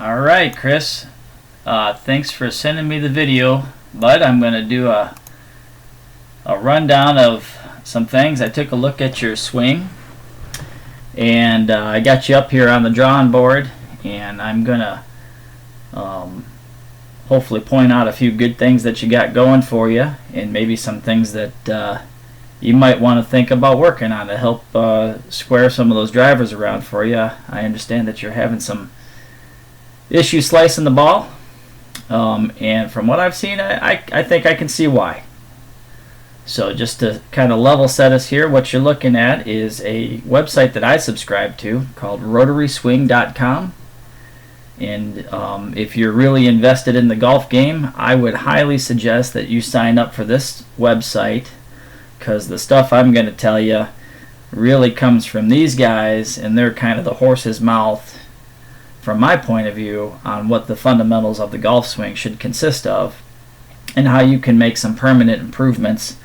Alright, Chris. Thanks for sending me the video, bud. I'm going to do a rundown of some things. I took a look at your swing, and I got you up here on the drawing board, and I'm going to hopefully point out a few good things that you got going for you, and maybe some things that you might want to think about working on to help square some of those drivers around for you. I understand that you're having some issue slicing the ball, and from what I've seen, I think I can see why. So just to kind of level set us here, what you're looking at is a website that I subscribe to called rotaryswing.com, and if you're really invested in the golf game, I would highly suggest that you sign up for this website, because the stuff I'm going to tell you really comes from these guys, and they're kind of the horse's mouth from my point of view on what the fundamentals of the golf swing should consist of, and how you can make some permanent improvements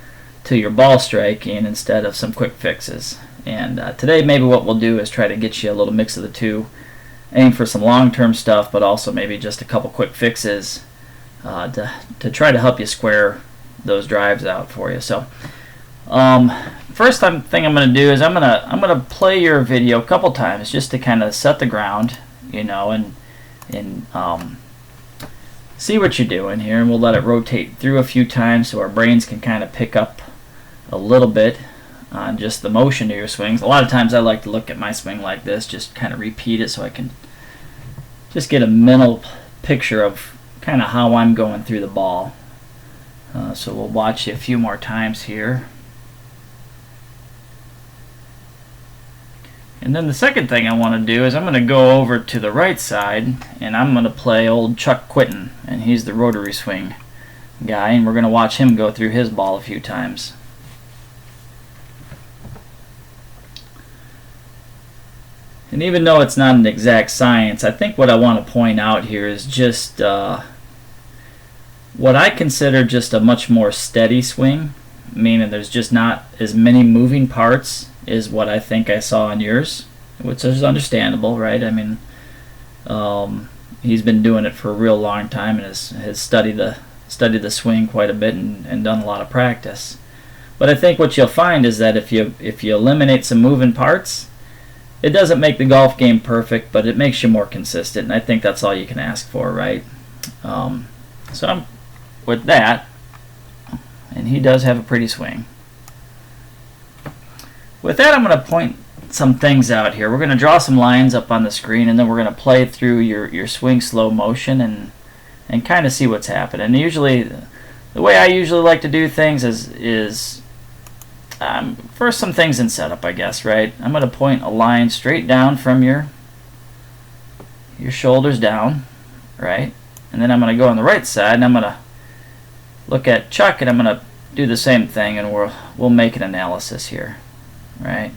to your ball striking instead of some quick fixes. And today maybe what we'll do is try to get you a little mix of the two, aim for some long-term stuff, but also maybe just a couple quick fixes to try to help you square those drives out for you. So first thing I'm going to do is I'm going to play your video a couple times just to kind of set the ground, you know, and see what you're doing here, and we'll let it rotate through a few times so our brains can kind of pick up a little bit on just the motion of your swings. A lot of times I like to look at my swing like this, just kind of repeat it so I can just get a mental picture of kind of how I'm going through the ball. So we'll watch you a few more times here. And then the second thing I want to do is I'm going to go over to the right side, and I'm going to play old Chuck Quinton, and he's the rotary swing guy, and we're going to watch him go through his ball a few times. And even though it's not an exact science, I think what I want to point out here is just what I consider just a much more steady swing, meaning there's just not as many moving parts is what I think I saw on yours, which is understandable, right? I mean, he's been doing it for a real long time and has studied the swing quite a bit and done a lot of practice. But I think what you'll find is that if you eliminate some moving parts, it doesn't make the golf game perfect, but it makes you more consistent, and I think that's all you can ask for, right? So with that, and he does have a pretty swing. With that, I'm going to point some things out here. We're going to draw some lines up on the screen, and then we're going to play through your swing slow motion and kind of see what's happening. And usually, the way I usually like to do things is first some things in setup, I guess, right? I'm going to point a line straight down from your shoulders down, right? And then I'm going to go on the right side, and I'm going to look at Chuck, and I'm going to do the same thing, and we'll make an analysis here. Right.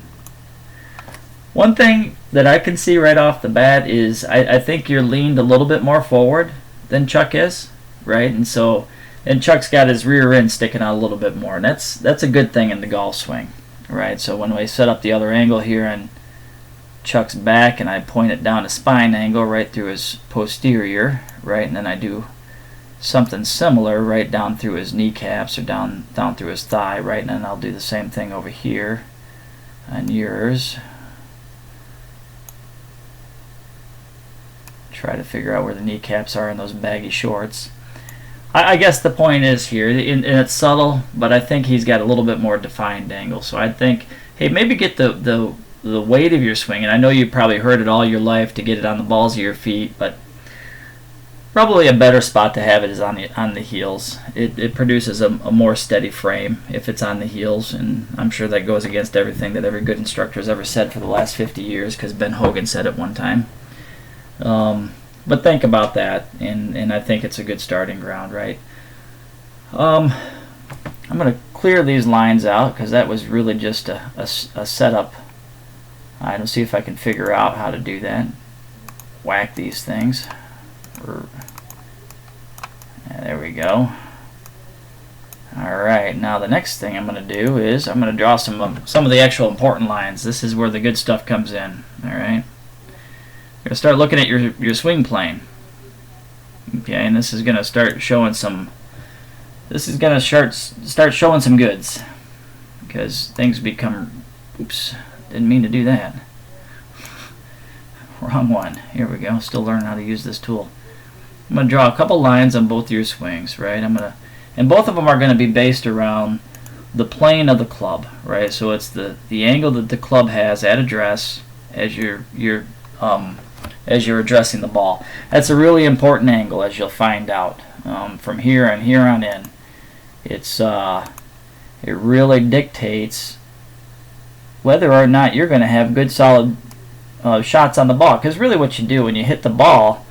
One thing that I can see right off the bat is I think you're leaned a little bit more forward than Chuck is, right? And Chuck's got his rear end sticking out a little bit more, and that's a good thing in the golf swing, right? So when we set up the other angle here on Chuck's back, and I point it down a spine angle right through his posterior, right, and then I do something similar right down through his kneecaps or down through his thigh, right, and then I'll do the same thing over here on yours. Try to figure out where the kneecaps are in those baggy shorts. I guess the point is here, and it's subtle, but I think he's got a little bit more defined angle. So I think, hey, maybe get the weight of your swing, and I know you've probably heard it all your life to get it on the balls of your feet, but probably a better spot to have it is on the heels. It produces a more steady frame if it's on the heels, and I'm sure that goes against everything that every good instructor has ever said for the last 50 years, because Ben Hogan said it one time. But think about that, and I think it's a good starting ground, right? I'm going to clear these lines out, because that was really just a setup. I don't see if I can figure out how to do that. Whack these things. There we go. Alright, now the next thing I'm going to do is I'm going to draw some of the actual important lines. This is where the good stuff comes in. Alright. You're gonna start looking at your swing plane. Okay, and this is gonna start showing some. This is gonna start showing some goods, because things become. Oops, didn't mean to do that. Wrong one. Here we go. Still learning how to use this tool. I'm gonna draw a couple lines on both of your swings, right? And both of them are gonna be based around the plane of the club, right? So it's the angle that the club has at address as you're addressing the ball. That's a really important angle, as you'll find out from here and here on in. It really dictates whether or not you're going to have good solid shots on the ball. Because really what you do when you hit the ball,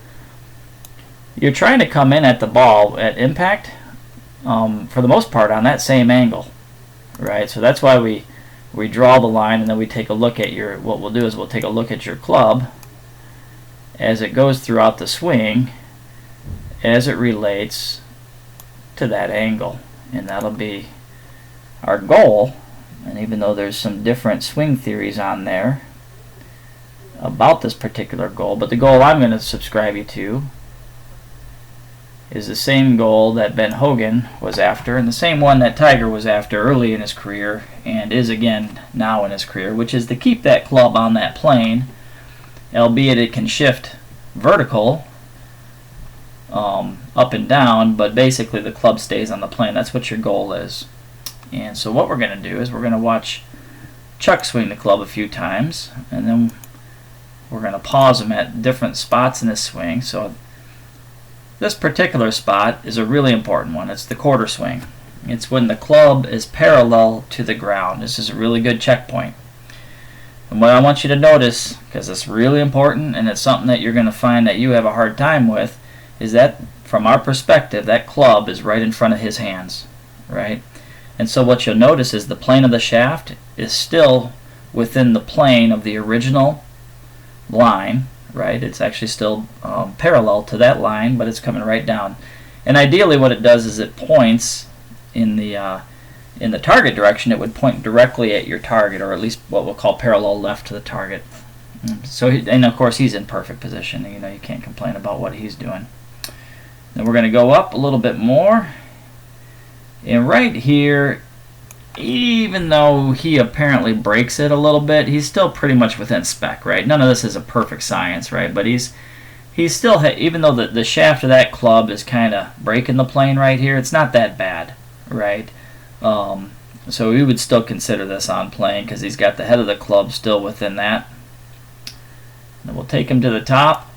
you're trying to come in at the ball at impact for the most part on that same angle, right? So that's why we draw the line, and then we take a look at what we'll do is we'll take a look at your club as it goes throughout the swing as it relates to that angle, and that'll be our goal. And even though there's some different swing theories on there about this particular goal, but the goal I'm going to subscribe you to is the same goal that Ben Hogan was after, and the same one that Tiger was after early in his career and is again now in his career, which is to keep that club on that plane, albeit it can shift vertical up and down, but basically the club stays on the plane. That's what your goal is. And so what we're going to do is we're going to watch Chuck swing the club a few times, and then we're going to pause him at different spots in his swing. So this particular spot is a really important one. It's the quarter swing. It's when the club is parallel to the ground. This is a really good checkpoint. And what I want you to notice, because it's really important and it's something that you're going to find that you have a hard time with, is that from our perspective, that club is right in front of his hands, right? And so what you'll notice is the plane of the shaft is still within the plane of the original line, right? It's actually still parallel to that line, but it's coming right down. And ideally what it does is it points in the target direction. It would point directly at your target, or at least what we'll call parallel left to the target. So, and of course he's in perfect position. You know, you can't complain about what he's doing. Then we're going to go up a little bit more. And right here, even though he apparently breaks it a little bit, he's still pretty much within spec, right? None of this is a perfect science, right? But he's still, even though the shaft of that club is kind of breaking the plane right here, it's not that bad, right? So we would still consider this on plane because he's got the head of the club still within that. Then we'll take him to the top.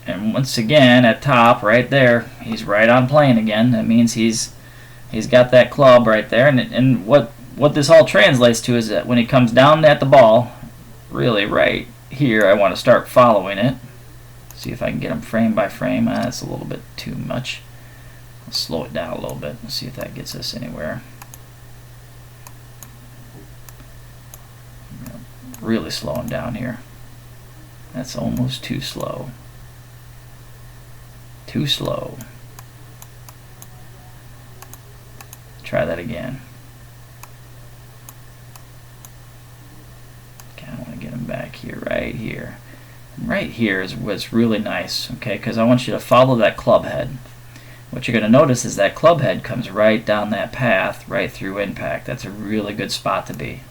And once again, at top, right there, he's right on plane again. That means he's got that club right there. And what this all translates to is that when he comes down at the ball, really right here, I want to start following it. See if I can get him frame by frame. That's a little bit too much. I'll slow it down a little bit and see if that gets us anywhere. Really slow him down here. That's almost too slow. Too slow. Try that again. Okay, I want to get him back here, right here. And right here is what's really nice, okay, because I want you to follow that club head. What you're going to notice is that club head comes right down that path, right through impact. That's a really good spot to be.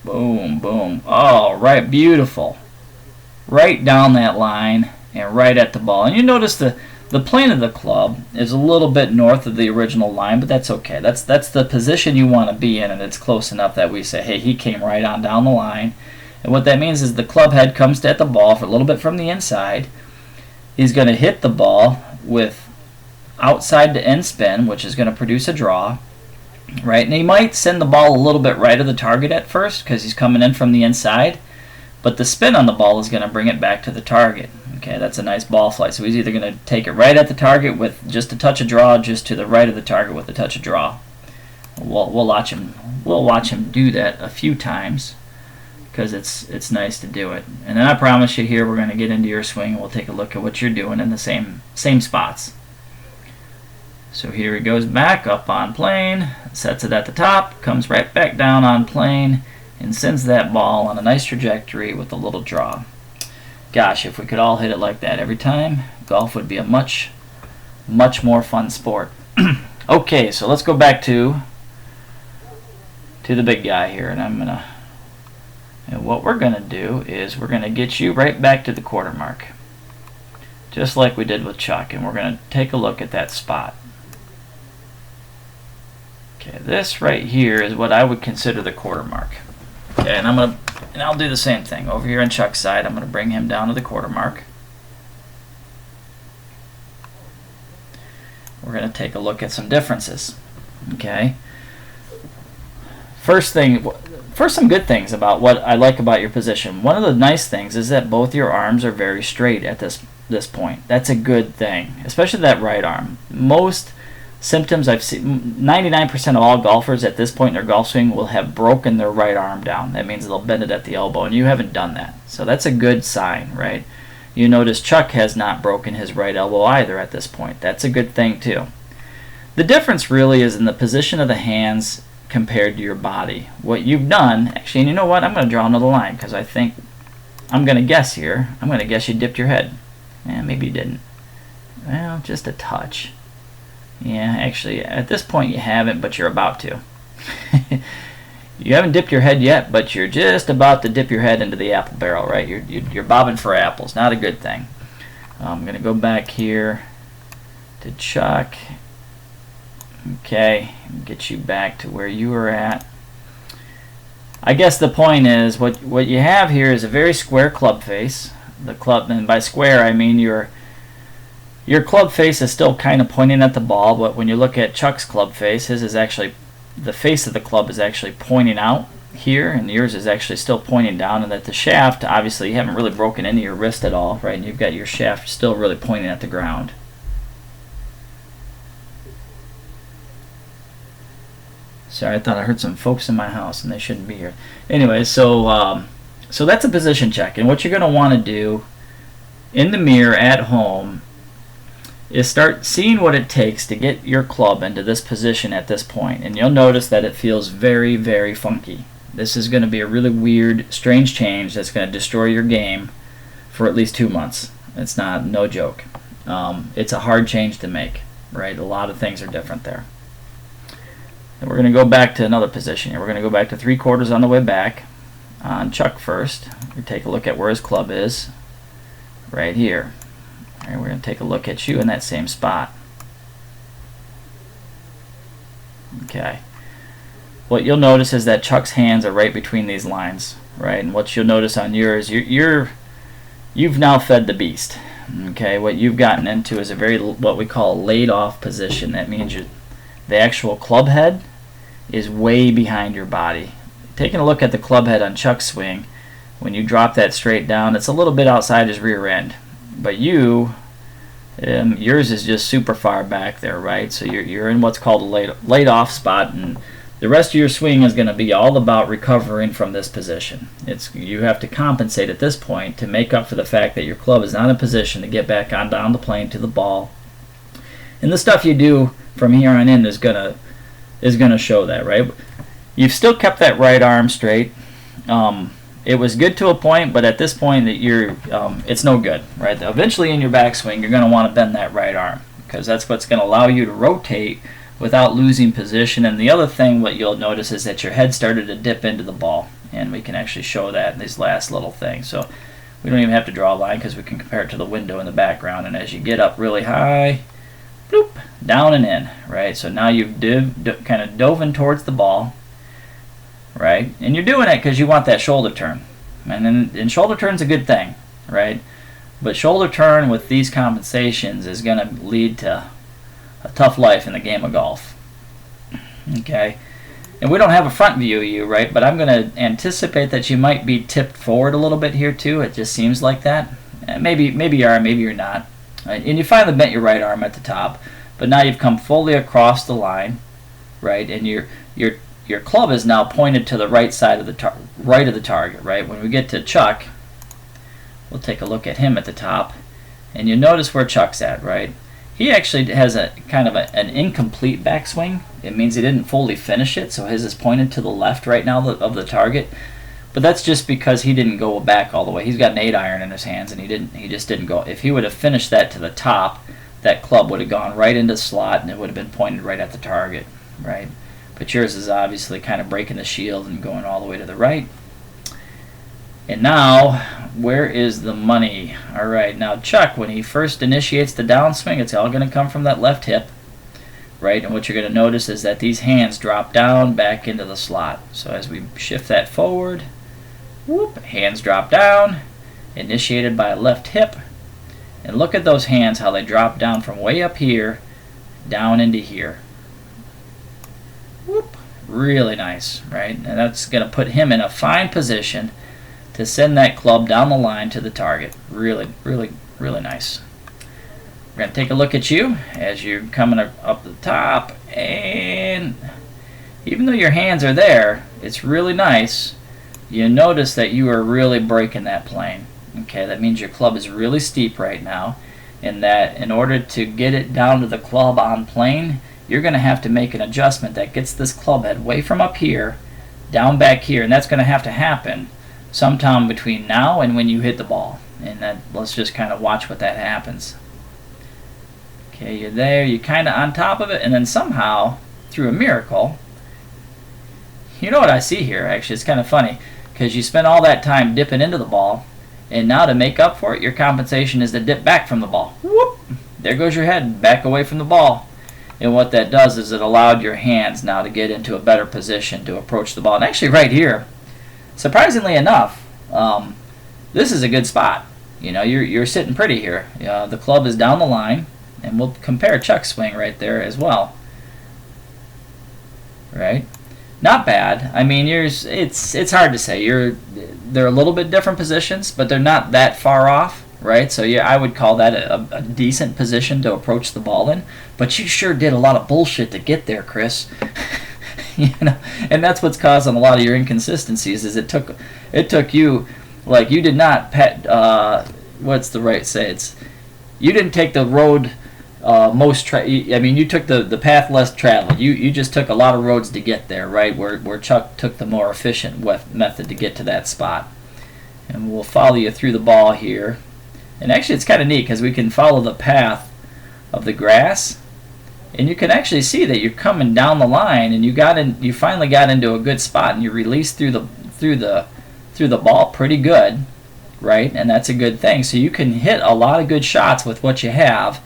Boom, boom. Oh, right, beautiful. Right down that line and right at the ball. And you notice the plane of the club is a little bit north of the original line, but that's okay. That's the position you want to be in, and it's close enough that we say, hey, he came right on down the line. And what that means is the club head comes at the ball for a little bit from the inside. He's going to hit the ball with outside to end spin, which is going to produce a draw. Right, and he might send the ball a little bit right of the target at first because he's coming in from the inside, but the spin on the ball is going to bring it back to the target. Okay, that's a nice ball flight. So he's either going to take it right at the target with just a touch of draw, just to the right of the target with a touch of draw. We'll watch him do that a few times because it's nice to do it. And then I promise you here we're going to get into your swing and we'll take a look at what you're doing in the same spots. So here he goes back up on plane, sets it at the top, comes right back down on plane, and sends that ball on a nice trajectory with a little draw. Gosh, if we could all hit it like that every time, golf would be a much more fun sport. Okay, so let's go back to the big guy here, and what we're gonna do is we're gonna get you right back to the quarter mark, just like we did with Chuck, and we're gonna take a look at that spot. Okay, this right here is what I would consider the quarter mark. Okay, and I'll do the same thing over here on Chuck's side. I'm gonna bring him down to the quarter mark. We're going to take a look at some differences. Okay. First, some good things about what I like about your position. One of the nice things is that both your arms are very straight at this point. That's a good thing, especially that right arm. Most symptoms I've seen, 99% of all golfers at this point in their golf swing will have broken their right arm down. That means they'll bend it at the elbow, and you haven't done that. So that's a good sign, right? You notice Chuck has not broken his right elbow either at this point. That's a good thing too. The difference really is in the position of the hands compared to your body. What you've done, actually, and you know what? I'm going to draw another line because I think, I'm going to guess here. I'm going to guess you dipped your head. Maybe you didn't. Well, just a touch. Yeah, actually, at this point you haven't, but you're about to. You haven't dipped your head yet, but you're just about to dip your head into the apple barrel, right? You're bobbing for apples. Not a good thing. I'm going to go back here to Chuck. Okay, get you back to where you were at. I guess the point is what you have here is a very square club face. The club, and by square I mean your club face is still kind of pointing at the ball, but when you look at Chuck's club face, his is actually, the face of the club is actually pointing out here, and yours is actually still pointing down, and that the shaft, obviously you haven't really broken into your wrist at all, right? And you've got your shaft still really pointing at the ground. Sorry, I thought I heard some folks in my house and they shouldn't be here. Anyway, so that's a position check, and what you're going to want to do in the mirror at home is start seeing what it takes to get your club into this position at this point, and you'll notice that it feels very, very funky. This is going to be a really weird, strange change that's going to destroy your game for at least 2 months. It's no joke. It's a hard change to make, right? A lot of things are different there. And we're going to go back to another position here. We're going to go back to 3/4 on the way back on Chuck first. We take a look at where his club is, right here. And we're going to take a look at you in that same spot. Okay. What you'll notice is that Chuck's hands are right between these lines, right? And what you'll notice on yours, you've now fed the beast. Okay. What you've gotten into is a very, what we call a laid off position. That means the actual club head is way behind your body. Taking a look at the club head on Chuck's swing, when you drop that straight down, it's a little bit outside his rear end. But yours is just super far back there, right? So you're in what's called a laid off spot, and the rest of your swing is going to be all about recovering from this position. You have to compensate at this point to make up for the fact that your club is not in position to get back on down the plane to the ball. And the stuff you do from here on in is gonna show that, right? You've still kept that right arm straight. It was good to a point, but at this point that it's no good, right? Eventually in your backswing, you're going to want to bend that right arm because that's what's going to allow you to rotate without losing position. And the other thing, what you'll notice is that your head started to dip into the ball, and we can actually show that in these last little things. So we don't even have to draw a line because we can compare it to the window in the background. And as you get up really high, bloop, down and in, right? So now you've kind of dove in towards the ball. Right? And you're doing it because you want that shoulder turn. And shoulder turn's a good thing, right? But shoulder turn with these compensations is going to lead to a tough life in the game of golf. Okay? And we don't have a front view of you, right? But I'm going to anticipate that you might be tipped forward a little bit here too. It just seems like that. Maybe you are, maybe you're not. Right? And you finally bent your right arm at the top, but now you've come fully across the line, right? And your club is now pointed to the right side of the target, right? When we get to Chuck, we'll take a look at him at the top, and you notice where Chuck's at, right? He actually has a kind of an incomplete backswing. It means he didn't fully finish it, so his is pointed to the left right now of the target. But that's just because he didn't go back all the way. He's got an 8-iron in his hands, and he just didn't go. If he would have finished that to the top, that club would have gone right into the slot, and it would have been pointed right at the target, right? But yours is obviously kind of breaking the shield and going all the way to the right. And now, where is the money? All right, now Chuck, when he first initiates the downswing, it's all going to come from that left hip, right? And what you're going to notice is that these hands drop down back into the slot. So as we shift that forward, whoop, hands drop down, initiated by a left hip. And look at those hands, how they drop down from way up here down into here. Whoop, really nice, right? And that's going to put him in a fine position to send that club down the line to the target. Really, really, really nice. We're going to take a look at you as you're coming up the top, and even though your hands are there, it's really nice. You notice that you are really breaking that plane. Okay, that means your club is really steep right now, and that in order to get it down to the club on plane, you're going to have to make an adjustment that gets this club head way from up here down back here, and that's going to have to happen sometime between now and when you hit the ball. And that, let's just kind of watch what that happens. Okay, you're there, you're kind of on top of it, and then somehow, through a miracle, you know what I see here, actually, it's kind of funny, because you spent all that time dipping into the ball, and now to make up for it, your compensation is to dip back from the ball. Whoop! There goes your head, back away from the ball. And what that does is it allowed your hands now to get into a better position to approach the ball. And actually right here, surprisingly enough, this is a good spot. You know, you're sitting pretty here. The club is down the line, and we'll compare Chuck's swing right there as well. Right? Not bad. I mean, it's hard to say. They're a little bit different positions, but they're not that far off, right? So yeah, I would call that a decent position to approach the ball in. But you sure did a lot of bullshit to get there, Chris. You know, and that's what's causing a lot of your inconsistencies. Is it took you, like, you did not what's the right say? You didn't take the road I mean, you took the path less traveled. You just took a lot of roads to get there, right? Where Chuck took the more efficient method to get to that spot. And we'll follow you through the ball here. And actually, it's kind of neat because we can follow the path of the grass, and you can actually see that you're coming down the line, and you finally got into a good spot, and you released through the ball pretty good, right? And that's a good thing. So you can hit a lot of good shots with what you have.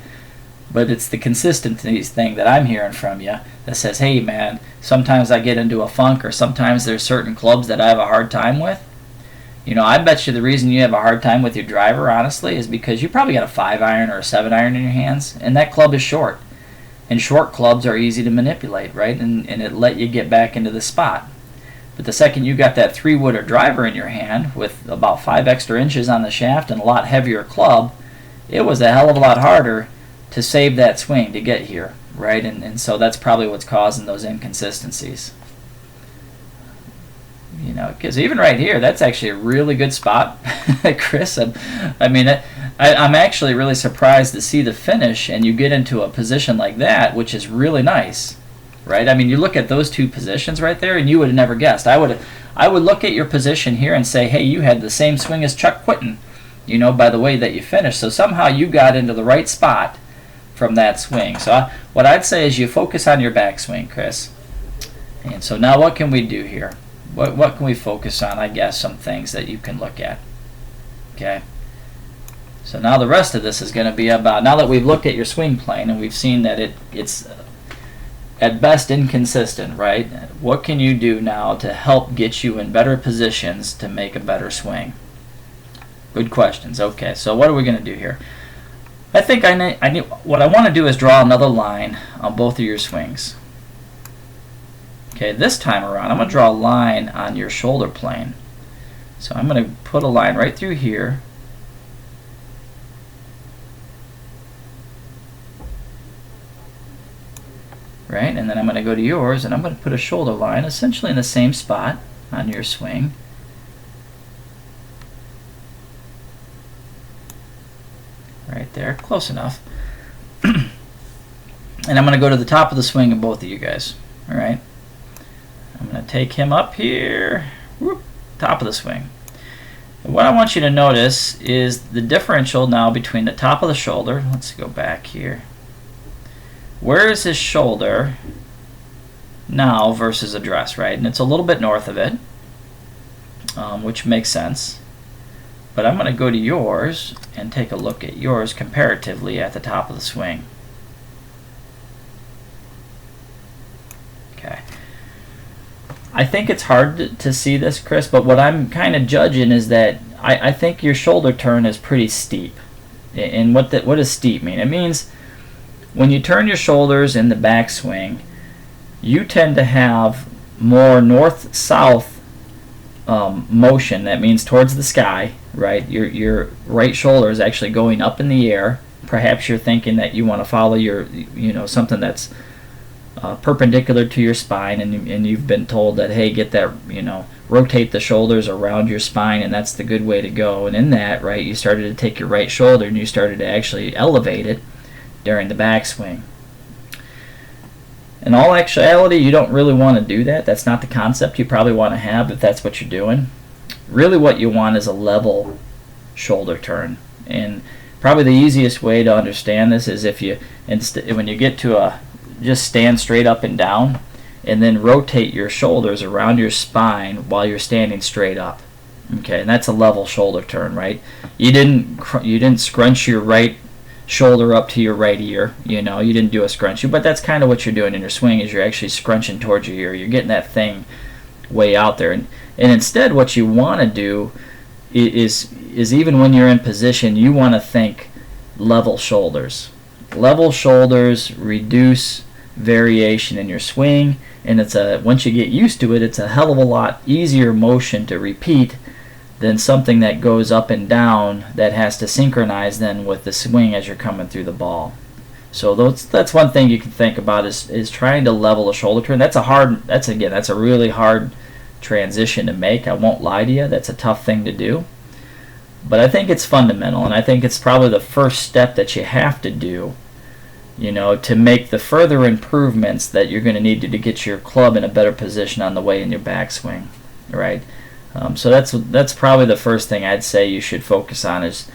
But it's the consistency thing that I'm hearing from you that says, hey man, sometimes I get into a funk, or sometimes there's certain clubs that I have a hard time with. You know, I bet you the reason you have a hard time with your driver, honestly, is because you probably got a 5-iron or a 7-iron in your hands, and that club is short. And short clubs are easy to manipulate, right? And it let you get back into the spot. But the second you got that 3-wooder driver in your hand with about 5 extra inches on the shaft and a lot heavier club, it was a hell of a lot harder to save that swing to get here, right? And so that's probably what's causing those inconsistencies. You know, because even right here, that's actually a really good spot, Chris. I mean, I'm actually really surprised to see the finish, and you get into a position like that, which is really nice, right? I mean, you look at those two positions right there, and you would have never guessed. I would look at your position here and say, hey, you had the same swing as Chuck Quinton, you know, by the way that you finished. So somehow you got into the right spot from that swing. So what I'd say is you focus on your backswing, Chris. And so now what can we do here? What can we focus on? I guess some things that you can look at. Okay. So now the rest of this is going to be about, now that we've looked at your swing plane and we've seen that it's at best inconsistent, right? What can you do now to help get you in better positions to make a better swing? Good questions. Okay, so what are we going to do here? I think what I want to do is draw another line on both of your swings. Okay, this time around, I'm going to draw a line on your shoulder plane. So I'm going to put a line right through here. Right, and then I'm going to go to yours, and I'm going to put a shoulder line essentially in the same spot on your swing. Right there, close enough. And I'm going to go to the top of the swing of both of you guys. All right. I'm going to take him up here. Whoop. top of the swing. And what I want you to notice is the differential now between the top of the shoulder. Let's go back here. Where is his shoulder now versus address, right? And it's a little bit north of it, which makes sense. But I'm going to go to yours and take a look at yours comparatively at the top of the swing. Okay. I think it's hard to see this, Chris, but what I'm kind of judging is that I think your shoulder turn is pretty steep. And what does steep mean? It means when you turn your shoulders in the backswing, you tend to have more north-south motion. That means towards the sky, right? Your right shoulder is actually going up in the air. Perhaps you're thinking that you want to follow your, something that's perpendicular to your spine, and you've been told that, hey, get that, rotate the shoulders around your spine, and that's the good way to go. And in that, right, you started to take your right shoulder and you started to actually elevate it during the backswing. In all actuality, you don't really want to do that. That's not the concept you probably want to have if that's what you're doing. Really what you want is a level shoulder turn. And probably the easiest way to understand this is if you, when you get to just stand straight up and down, and then rotate your shoulders around your spine while you're standing straight up. Okay, and that's a level shoulder turn, right? You didn't scrunch your right shoulder up to your right ear, you didn't do a scrunchie, but that's kind of what you're doing in your swing, is you're actually scrunching towards your ear. You're getting that thing way out there, and instead what you want to do is even when you're in position, you want to think level shoulders. Level shoulders reduce variation in your swing, and once you get used to it, it's a hell of a lot easier motion to repeat than something that goes up and down that has to synchronize then with the swing as you're coming through the ball. So that's one thing you can think about is trying to level a shoulder turn. That's a really hard transition to make. I won't lie to you, that's a tough thing to do. But I think it's fundamental, and I think it's probably the first step that you have to do, to make the further improvements that you're going to need to get your club in a better position on the way in your backswing, right? So that's probably the first thing I'd say you should focus on, is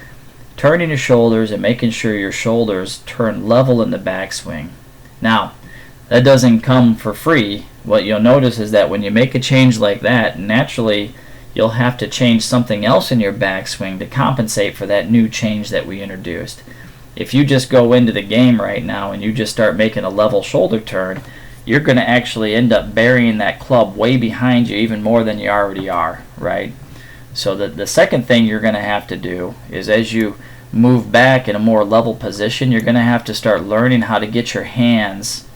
turning your shoulders and making sure your shoulders turn level in the backswing. Now, that doesn't come for free. What you'll notice is that when you make a change like that, naturally you'll have to change something else in your backswing to compensate for that new change that we introduced. If you just go into the game right now and you just start making a level shoulder turn, you're going to actually end up burying that club way behind you even more than you already are, right? So the second thing you're going to have to do is, as you move back in a more level position, you're going to have to start learning how to get your hands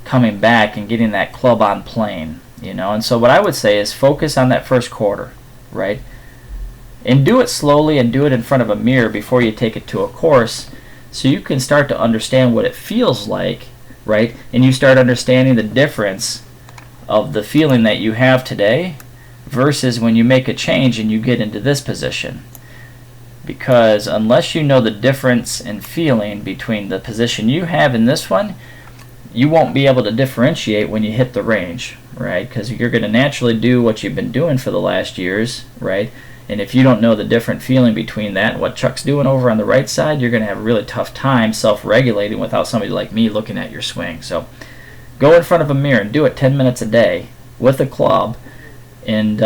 coming back and getting that club on plane, And so what I would say is focus on that first quarter, right? And do it slowly and do it in front of a mirror before you take it to a course, so you can start to understand what it feels like, right? And you start understanding the difference of the feeling that you have today versus when you make a change and you get into this position. Because unless you know the difference in feeling between the position you have in this one, you won't be able to differentiate when you hit the range, right? Because you're going to naturally do what you've been doing for the last years, right? And if you don't know the different feeling between that and what Chuck's doing over on the right side, you're going to have a really tough time self-regulating without somebody like me looking at your swing. So go in front of a mirror and do it 10 minutes a day with a club, and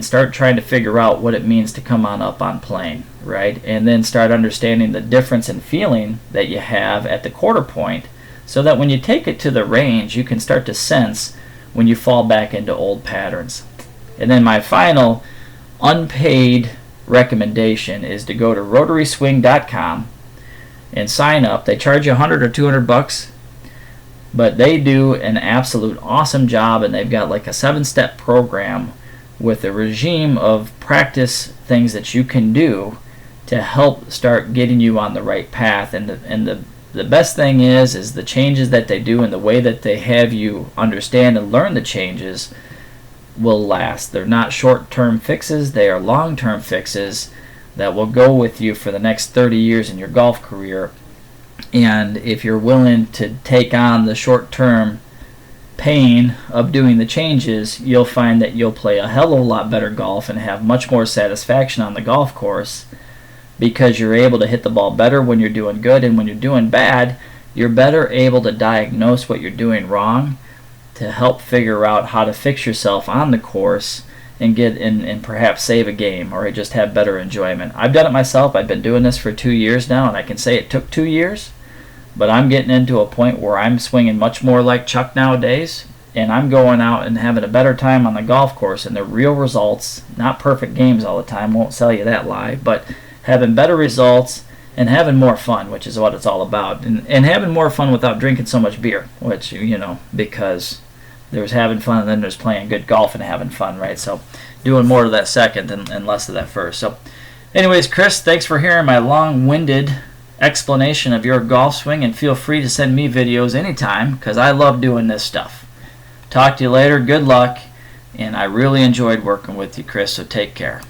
start trying to figure out what it means to come on up on plane, right? And then start understanding the difference in feeling that you have at the quarter point, so that when you take it to the range, you can start to sense when you fall back into old patterns. And then my final unpaid recommendation is to go to rotaryswing.com and sign up. They charge you $100 or $200, but they do an absolute awesome job, and they've got like a 7-step program with a regime of practice things that you can do to help start getting you on the right path. And the best thing is the changes that they do and the way that they have you understand and learn the changes will last. They're not short-term fixes, they are long-term fixes that will go with you for the next 30 years in your golf career. And if you're willing to take on the short-term pain of doing the changes, you'll find that you'll play a hell of a lot better golf and have much more satisfaction on the golf course, because you're able to hit the ball better when you're doing good, and when you're doing bad, you're better able to diagnose what you're doing wrong to help figure out how to fix yourself on the course and get in and perhaps save a game or just have better enjoyment. I've done it myself. I've been doing this for 2 years now, and I can say it took 2 years, but I'm getting into a point where I'm swinging much more like Chuck nowadays, and I'm going out and having a better time on the golf course, and the real results, not perfect games all the time, won't sell you that lie, but having better results and having more fun, which is what it's all about, and having more fun without drinking so much beer, which, because there's having fun and then there's playing good golf and having fun, right? So doing more of that second and less of that first. So anyways, Chris, thanks for hearing my long-winded explanation of your golf swing, and feel free to send me videos anytime, because I love doing this stuff. Talk to you later. Good luck, and I really enjoyed working with you, Chris, so take care.